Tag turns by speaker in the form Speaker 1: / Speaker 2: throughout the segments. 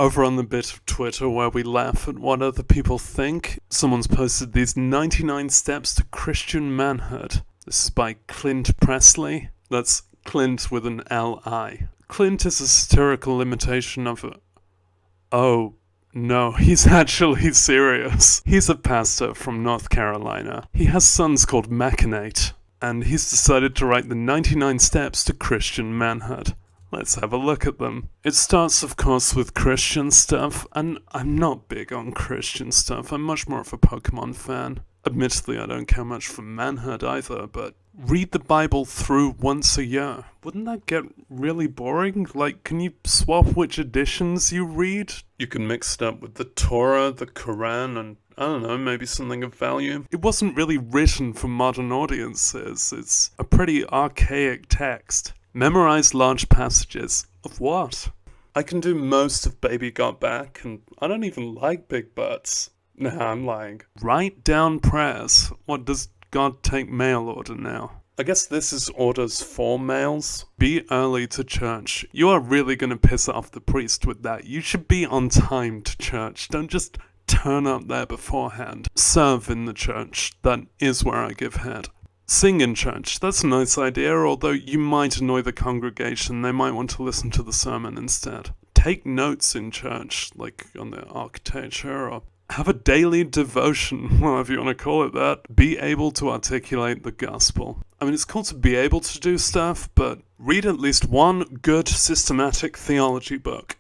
Speaker 1: Over on the bit of Twitter where we laugh at what other people think, someone's posted these 99 steps to Christian manhood. This is by Clint Presley. That's Clint with an L-I. Clint is a satirical imitation of a... Oh, no, he's actually serious. He's a pastor from North Carolina. He has sons called Machinate, and he's decided to write the 99 steps to Christian manhood. Let's have a look at them. It starts, of course, with Christian stuff, and I'm not big on Christian stuff. I'm much more of a Pokemon fan. Admittedly, I don't care much for manhood either, but read the Bible through once a year. Wouldn't that get really boring? Like, can you swap which editions you read? You can mix it up with the Torah, the Quran, and I don't know, maybe something of value. It wasn't really written for modern audiences. It's a pretty archaic text. Memorize large passages. Of what? I can do most of Baby Got Back, and I don't even like big butts. Nah, I'm lying. Write down prayers. What, does God take mail order now? I guess this is orders for males. Be early to church. You are really gonna piss off the priest with that. You should be on time to church. Don't just turn up there beforehand. Serve in the church. That is where I give head. Sing in church. That's a nice idea, although you might annoy the congregation. They might want to listen to the sermon instead. Take notes in church, like on the architecture, or have a daily devotion, whatever you want to call it that. Be able to articulate the gospel. I mean, it's cool to be able to do stuff, but read at least one good systematic theology book.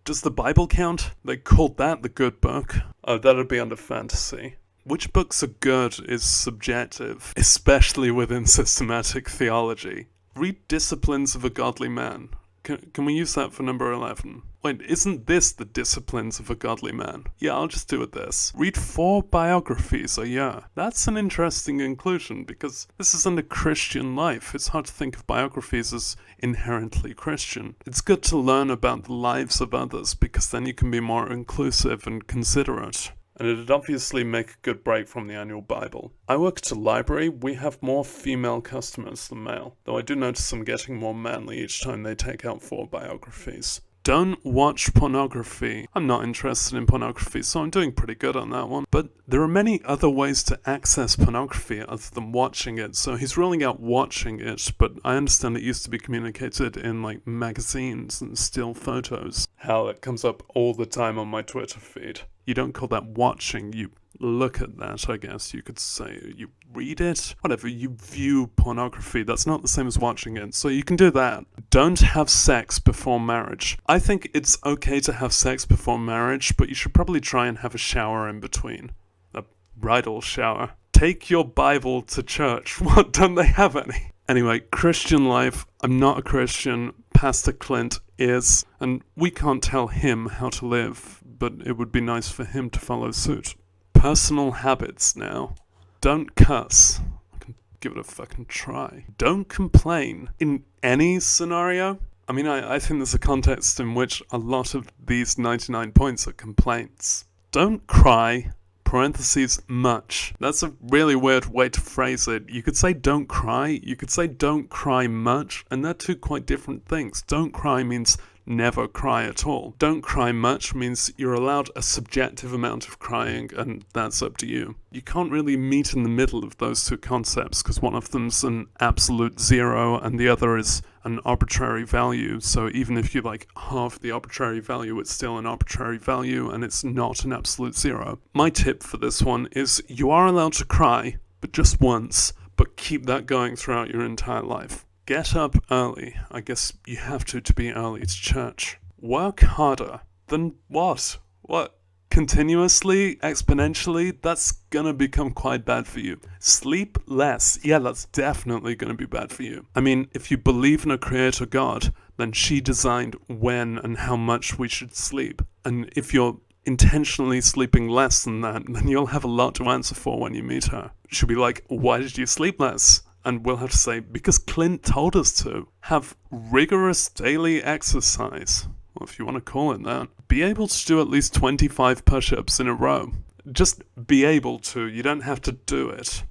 Speaker 1: Does the Bible count? They called that the good book. Oh, that'd be under fantasy. Which books are good is subjective, especially within systematic theology. Read Disciplines of a Godly Man. Can we use that for number 11? Wait, isn't this the Disciplines of a Godly Man? Yeah, I'll just do it this. Read 4 biographies a year. That's an interesting inclusion, because this is under Christian life. It's hard to think of biographies as inherently Christian. It's good to learn about the lives of others, because then you can be more inclusive and considerate. And it'd obviously make a good break from the annual Bible. I work at a library. We have more female customers than male, though I do notice them getting more manly each time they take out 4 biographies. Don't watch pornography. I'm not interested in pornography, so I'm doing pretty good on that one. But there are many other ways to access pornography other than watching it, so he's ruling out watching it, but I understand it used to be communicated in, like, magazines and still photos. Hell, it comes up all the time on my Twitter feed. You don't call that watching, you look at that, I guess you could say. You read it? Whatever, you view pornography. That's not the same as watching it, so you can do that. Don't have sex before marriage. I think it's okay to have sex before marriage, but you should probably try and have a shower in between. A bridal shower. Take your Bible to church. What, don't they have any? Anyway, Christian life. I'm not a Christian. Pastor Clint is, and we can't tell him how to live, but it would be nice for him to follow suit. Personal habits now. Don't cuss. I can give it a fucking try. Don't complain in any scenario. I mean, I think there's a context in which a lot of these 99 points are complaints. Don't cry. Parentheses, much. That's a really weird way to phrase it. You could say don't cry, you could say don't cry much, and they're two quite different things. Don't cry means never cry at all. Don't cry much means you're allowed a subjective amount of crying, and that's up to you. You can't really meet in the middle of those two concepts, because one of them's an absolute 0, and the other is an arbitrary value, so even if you like half the arbitrary value, it's still an arbitrary value, and it's not an absolute 0. My tip for this one is you are allowed to cry, but just once, but keep that going throughout your entire life. Get up early. I guess you have to be early to church. Work harder. Then what? What? Continuously? Exponentially? That's gonna become quite bad for you. Sleep less. Yeah, that's definitely gonna be bad for you. I mean, if you believe in a creator God, then she designed when and how much we should sleep. And if you're intentionally sleeping less than that, then you'll have a lot to answer for when you meet her. She'll be like, why did you sleep less? And we'll have to say, because Clint told us to. Have rigorous daily exercise. Well, if you want to call it that. Be able to do at least 25 push-ups in a row. Just be able to. You don't have to do it.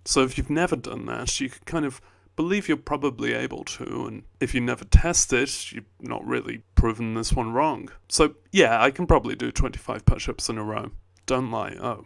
Speaker 1: So if you've never done that, you can kind of believe you're probably able to, and if you never test it, you've not really proven this one wrong. So yeah, I can probably do 25 push-ups in a row. Don't lie. Oh.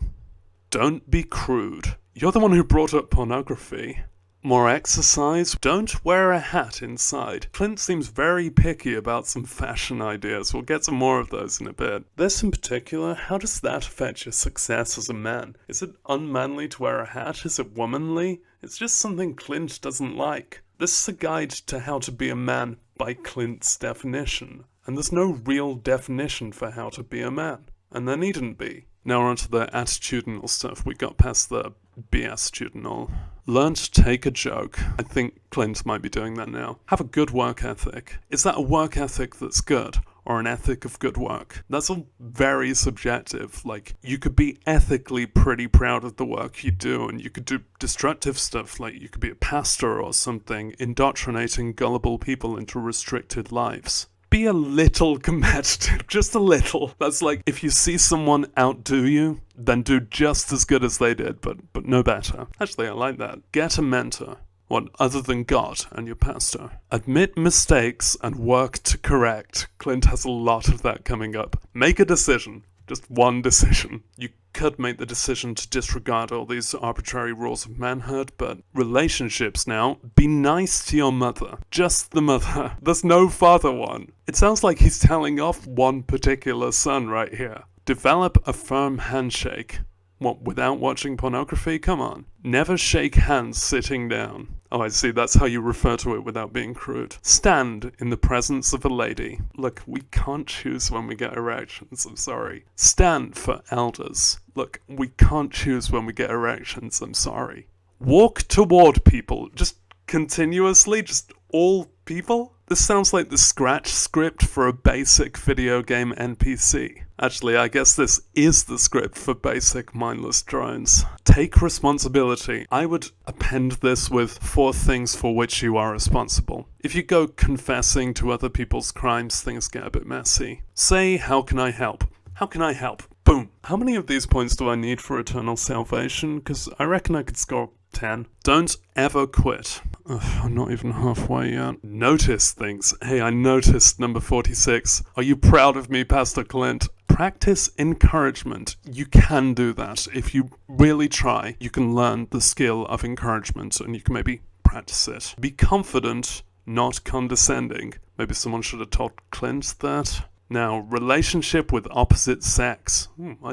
Speaker 1: Don't be crude. You're the one who brought up pornography. More exercise? Don't wear a hat inside. Clint seems very picky about some fashion ideas. We'll get to more of those in a bit. This in particular, how does that affect your success as a man? Is it unmanly to wear a hat? Is it womanly? It's just something Clint doesn't like. This is a guide to how to be a man by Clint's definition. And there's no real definition for how to be a man. And there needn't be. Now we're onto the attitudinal stuff. We got past the BS-tudinal. Learn to take a joke. I think Clint might be doing that now. Have a good work ethic. Is that a work ethic that's good? Or an ethic of good work? That's all very subjective. Like, you could be ethically pretty proud of the work you do, and you could do destructive stuff, like you could be a pastor or something, indoctrinating gullible people into restricted lives. Be a little competitive, just a little. That's like, if you see someone outdo you, then do just as good as they did, but no better. Actually, I like that. Get a mentor. What, other than God and your pastor? Admit mistakes and work to correct. Clint has a lot of that coming up. Make a decision. Just one decision. You could make the decision to disregard all these arbitrary rules of manhood, but relationships now, be nice to your mother. Just the mother. There's no father one. It sounds like he's telling off one particular son right here. Develop a firm handshake. What, without watching pornography? Come on. Never shake hands sitting down. Oh, I see, that's how you refer to it without being crude. Stand in the presence of a lady. Look, we can't choose when we get erections, I'm sorry. Stand for elders. Look, we can't choose when we get erections, I'm sorry. Walk toward people, just continuously, just all people? This sounds like the Scratch script for a basic video game NPC. Actually, I guess this is the script for basic mindless drones. Take responsibility. I would append this with 4 things for which you are responsible. If you go confessing to other people's crimes, things get a bit messy. Say, how can I help? How can I help? Boom. How many of these points do I need for eternal salvation? Because I reckon I could score 10. Don't ever quit. Ugh, I'm not even halfway yet. Notice things. Hey, I noticed number 46. Are you proud of me, Pastor Clint? Practice encouragement. You can do that. If you really try, you can learn the skill of encouragement and you can maybe practice it. Be confident, not condescending. Maybe someone should have taught Clint that. Now, relationship with opposite sex.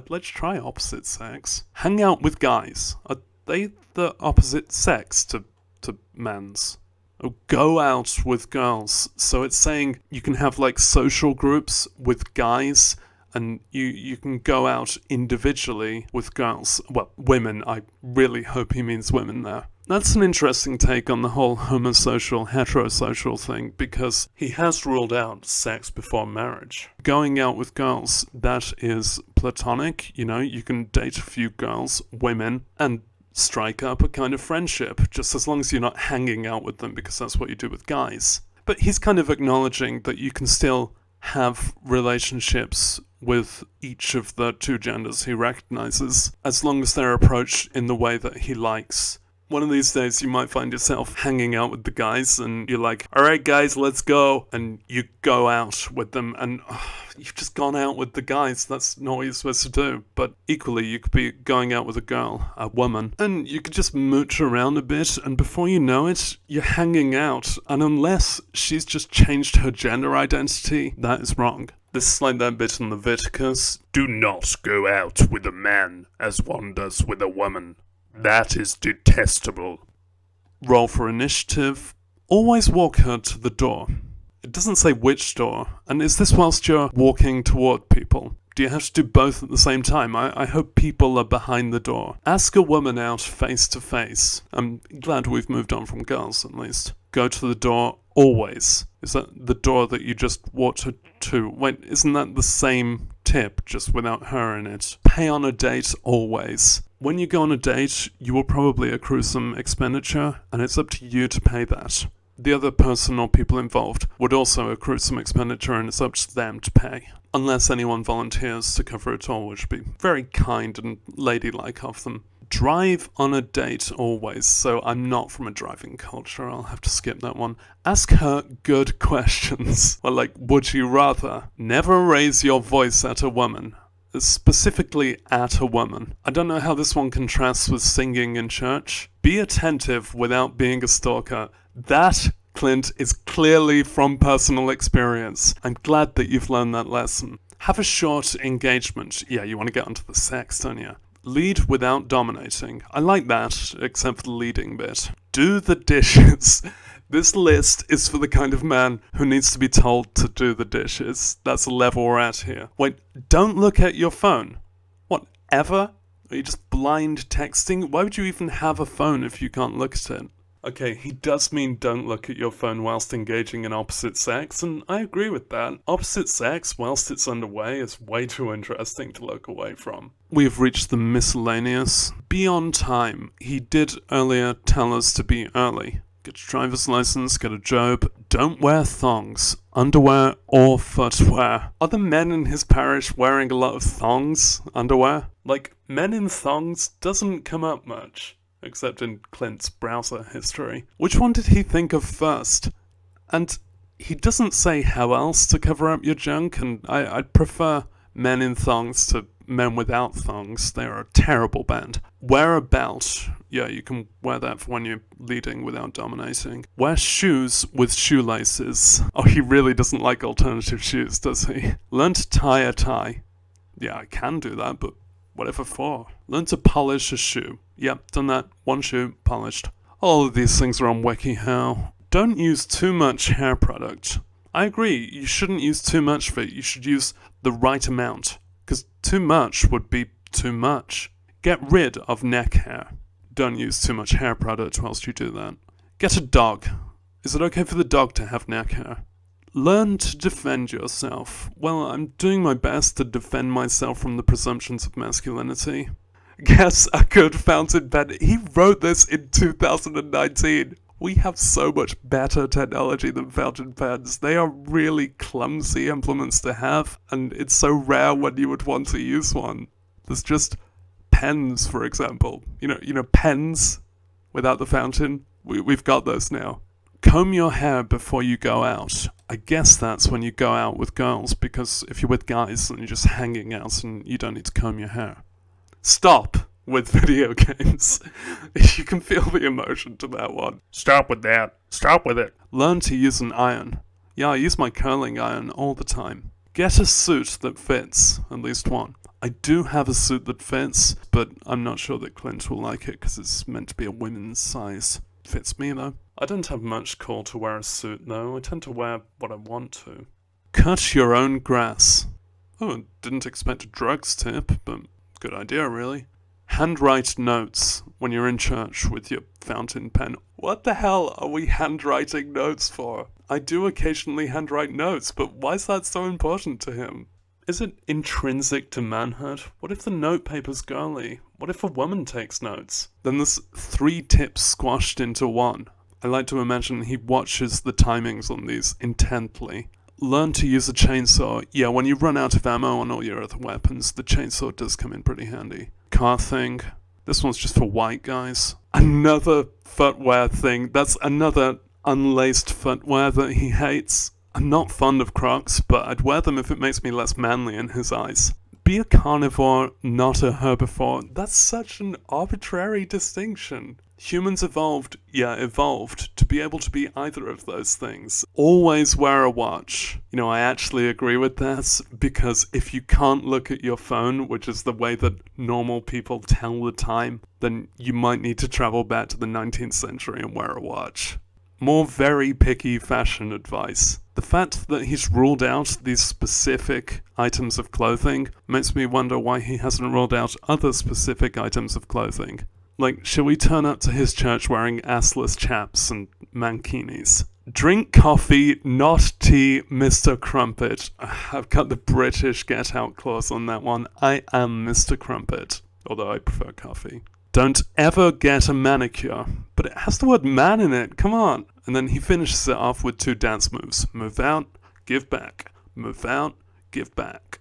Speaker 1: Let's try opposite sex. Hang out with guys. Are they the opposite sex to men's? Oh, go out with girls. So it's saying you can have like social groups with guys and you can go out individually with girls. Well, women. I really hope he means women there. That's an interesting take on the whole homosocial, heterosocial thing, because he has ruled out sex before marriage. Going out with girls, that is platonic. You know, you can date a few girls, women, and strike up a kind of friendship, just as long as you're not hanging out with them, because that's what you do with guys. But he's kind of acknowledging that you can still have relationships with each of the 2 genders he recognizes, as long as they're approached in the way that he likes. One of these days you might find yourself hanging out with the guys and you're like, alright guys, let's go. And you go out with them and you've just gone out with the guys. That's not what you're supposed to do. But equally, you could be going out with a girl, a woman, and you could just mooch around a bit and before you know it, you're hanging out. And unless she's just changed her gender identity, that is wrong. This is like that bit in Leviticus. Do not go out with a man as one does with a woman. That is detestable. Roll for initiative. Always walk her to the door. It doesn't say which door. And is this whilst you're walking toward people? Do you have to do both at the same time? I hope people are behind the door. Ask a woman out face to face. I'm glad we've moved on from girls, at least. Go to the door always. Is that the door that you just walked her to? Wait, isn't that the same tip, just without her in it? Pay on a date always. When you go on a date, you will probably accrue some expenditure, and it's up to you to pay that. The other person or people involved would also accrue some expenditure, and it's up to them to pay. Unless anyone volunteers to cover it all, which would be very kind and ladylike of them. Drive on a date always, so I'm not from a driving culture, I'll have to skip that one. Ask her good questions. Well, like, would you rather? Never raise your voice at a woman. Specifically at a woman. I don't know how this one contrasts with singing in church. Be attentive without being a stalker. That, Clint, is clearly from personal experience. I'm glad that you've learned that lesson. Have a short engagement. Yeah, you want to get onto the sex, don't you? Lead without dominating. I like that, except for the leading bit. Do the dishes. This list is for the kind of man who needs to be told to do the dishes. That's the level we're at here. Wait, don't look at your phone. What, ever? Are you just blind texting? Why would you even have a phone if you can't look at it? Okay, he does mean don't look at your phone whilst engaging in opposite sex, and I agree with that. Opposite sex whilst it's underway is way too interesting to look away from. We have reached the miscellaneous. Be on time. He did earlier tell us to be early. Get your driver's license, get a job. Don't wear thongs, underwear or footwear. Are the men in his parish wearing a lot of thongs, underwear? Like, men in thongs doesn't come up much. Except in Clint's browser history. Which one did he think of first? And he doesn't say how else to cover up your junk, and I'd prefer men in thongs to men without thongs. They're a terrible band. Wear a belt. Yeah, you can wear that for when you're leading without dominating. Wear shoes with shoelaces. Oh, he really doesn't like alternative shoes, does he? Learn to tie a tie. Yeah, I can do that, but whatever for. Learn to polish a shoe. Yep, done that. One shoe, polished. All of these things are on WikiHow. Don't use too much hair product. I agree, you shouldn't use too much of it. You should use the right amount. Because too much would be too much. Get rid of neck hair. Don't use too much hair product whilst you do that. Get a dog. Is it okay for the dog to have neck hair? Learn to defend yourself. Well, I'm doing my best to defend myself from the presumptions of masculinity. Guess a good fountain pen. He wrote this in 2019. We have so much better technology than fountain pens. They are really clumsy implements to have, and it's so rare when you would want to use one. There's just pens, for example. You know, pens without the fountain. We've got those now. Comb your hair before you go out. I guess that's when you go out with girls, because if you're with guys, then you're just hanging out and you don't need to comb your hair. Stop with video games. You can feel the emotion to that one. Stop with that. Stop with it. Learn to use an iron. Yeah, I use my curling iron all the time. Get a suit that fits, at least one. I do have a suit that fits, but I'm not sure that Clint will like it because it's meant to be a women's size. Fits me though. I don't have much call to wear a suit though. I tend to wear what I want to. Cut your own grass. Oh, didn't expect a drugs tip, but good idea really. Handwrite notes when you're in church with your fountain pen. What the hell are we handwriting notes for? I do occasionally handwrite notes, but why is that so important to him? Is it intrinsic to manhood? What if the notepaper's girly? What if a woman takes notes? Then there's 3 tips squashed into one. I like to imagine he watches the timings on these intently. Learn to use a chainsaw. Yeah, when you run out of ammo on all your other weapons, the chainsaw does come in pretty handy. Car thing. This one's just for white guys. Another footwear thing. That's another unlaced footwear that he hates. I'm not fond of Crocs, but I'd wear them if it makes me less manly in his eyes. Be a carnivore, not a herbivore. That's such an arbitrary distinction. Humans evolved to be able to be either of those things. Always wear a watch. You know, I actually agree with this, because if you can't look at your phone, which is the way that normal people tell the time, then you might need to travel back to the 19th century and wear a watch. More very picky fashion advice. The fact that he's ruled out these specific items of clothing makes me wonder why he hasn't ruled out other specific items of clothing. Like, shall we turn up to his church wearing assless chaps and mankinis? Drink coffee, not tea, Mr. Crumpet. I've got the British get out clause on that one. I am Mr. Crumpet, although I prefer coffee. Don't ever get a manicure. But it has the word man in it, come on. And then he finishes it off with 2 dance moves. Move out, give back. Move out, give back.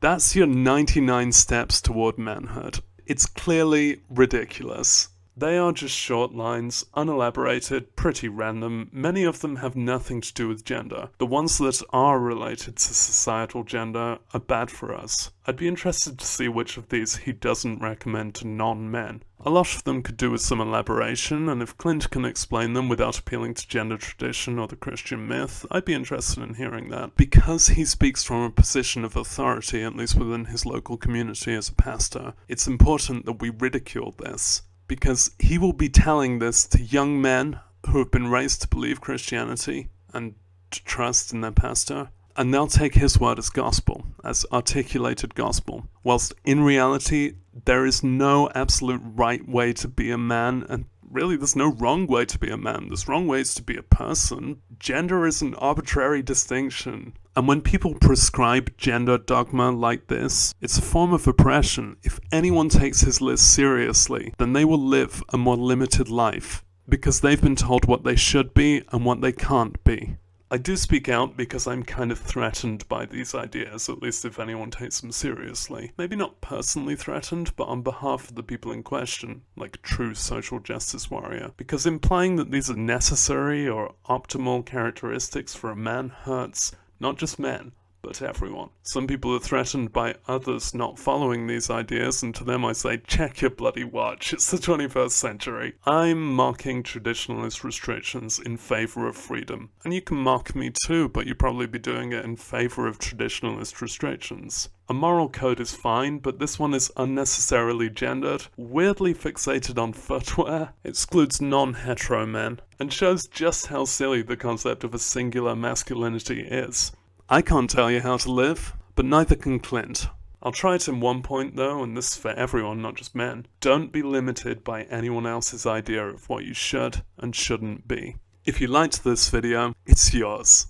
Speaker 1: That's your 99 steps toward manhood. It's clearly ridiculous. They are just short lines, unelaborated, pretty random. Many of them have nothing to do with gender. The ones that are related to societal gender are bad for us. I'd be interested to see which of these he doesn't recommend to non-men. A lot of them could do with some elaboration, and if Clint can explain them without appealing to gender tradition or the Christian myth, I'd be interested in hearing that. Because he speaks from a position of authority, at least within his local community as a pastor, it's important that we ridicule this. Because he will be telling this to young men who have been raised to believe Christianity and to trust in their pastor, and they'll take his word as gospel, as articulated gospel, whilst in reality there is no absolute right way to be a man, and really there's no wrong way to be a man. There's wrong ways to be a person. Gender is an arbitrary distinction. And when people prescribe gender dogma like this, it's a form of oppression. If anyone takes his list seriously, then they will live a more limited life, because they've been told what they should be and what they can't be. I do speak out because I'm kind of threatened by these ideas, at least if anyone takes them seriously. Maybe not personally threatened, but on behalf of the people in question, like a true social justice warrior. Because implying that these are necessary or optimal characteristics for a man hurts not just men, but everyone. Some people are threatened by others not following these ideas, and to them I say, check your bloody watch, it's the 21st century. I'm mocking traditionalist restrictions in favor of freedom. And you can mock me too, but you'd probably be doing it in favor of traditionalist restrictions. A moral code is fine, but this one is unnecessarily gendered, weirdly fixated on footwear, excludes non-hetero men, and shows just how silly the concept of a singular masculinity is. I can't tell you how to live, but neither can Clint. I'll try it in one point though, and this is for everyone, not just men. Don't be limited by anyone else's idea of what you should and shouldn't be. If you liked this video, it's yours.